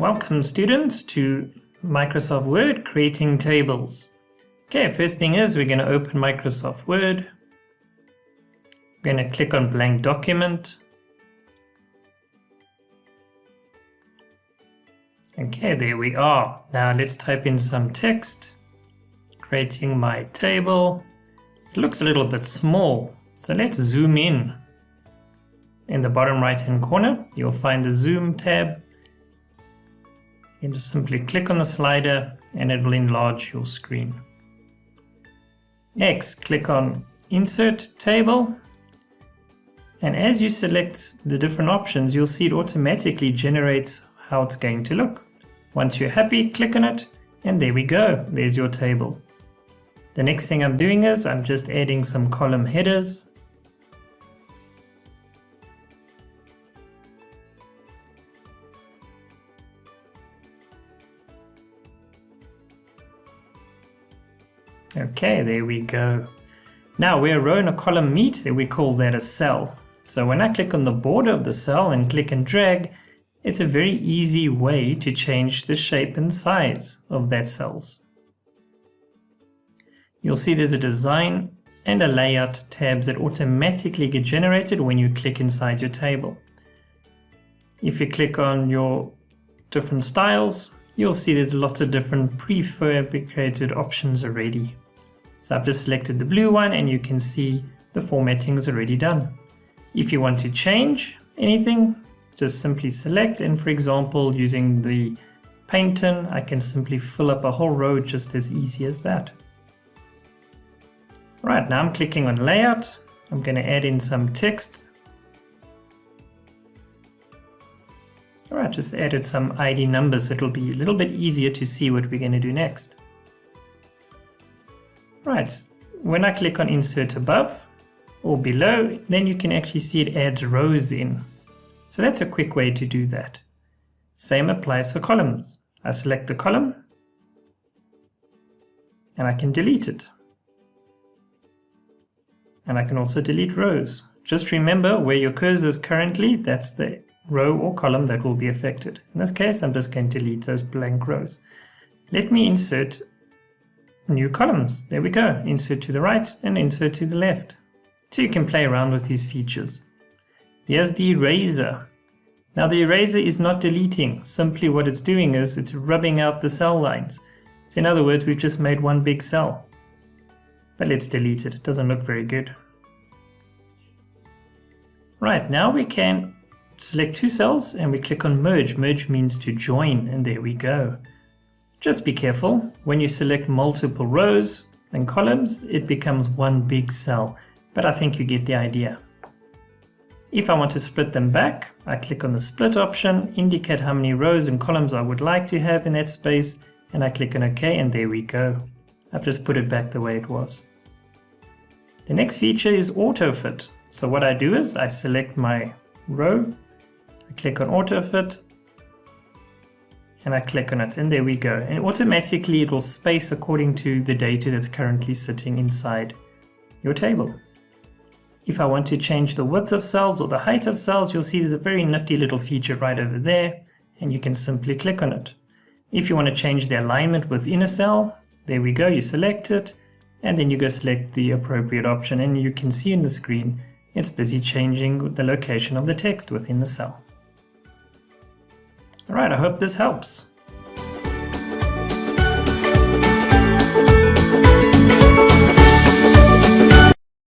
Welcome students to Microsoft Word creating tables. Okay, first thing is we're going to open Microsoft Word. We're going to click on blank document. Okay, there we are. Now let's type in some text. Creating my table. It looks a little bit small, so let's zoom in. In the bottom right hand corner, you'll find the zoom tab. You just simply click on the slider and it will enlarge your screen. Next, click on Insert Table. And as you select the different options, you'll see it automatically generates how it's going to look. Once you're happy, click on it, and there we go. There's your table. The next thing I'm doing is I'm just adding some column headers. Okay, there we go. Now where a row and a column meet, we call that a cell. So when I click on the border of the cell and click and drag, it's a very easy way to change the shape and size of that cells. You'll see there's a design and a layout tabs that automatically get generated when you click inside your table. If you click on your different styles, you'll see there's lots of different prefabricated options already. So I've just selected the blue one and you can see the formatting is already done. If you want to change anything, just simply select, and for example using the paint tin, I can simply fill up a whole row just as easy as that. Right, now I'm clicking on layout. I'm going to add in some text. Alright, just added some ID numbers so it'll be a little bit easier to see what we're going to do next. Right, when I click on insert above or below, then you can actually see it adds rows in. So that's a quick way to do that. Same applies for columns. I select the column and I can delete it. And I can also delete rows. Just remember where your cursor is currently, that's the row or column that will be affected. In this case, I'm just going to delete those blank rows. Let me insert new columns. There we go. Insert to the right and insert to the left. So you can play around with these features. Here's the eraser. Now the eraser is not deleting. Simply what it's doing is it's rubbing out the cell lines. So in other words, we've just made one big cell. But let's delete it. It doesn't look very good. Right, now we can select two cells and we click on merge. Merge means to join, and there we go. Just be careful. When you select multiple rows and columns, it becomes one big cell. But I think you get the idea. If I want to split them back, I click on the split option, indicate how many rows and columns I would like to have in that space, and I click on OK, and there we go. I've just put it back the way it was. The next feature is Autofit. So what I do is I select my row, I click on Autofit, and I click on it, and there we go. And automatically it will space according to the data that's currently sitting inside your table. If I want to change the width of cells or the height of cells, you'll see there's a very nifty little feature right over there, and you can simply click on it. If you want to change the alignment within a cell, there we go, you select it, and then you go select the appropriate option, and you can see in the screen it's busy changing the location of the text within the cell. Alright, I hope this helps.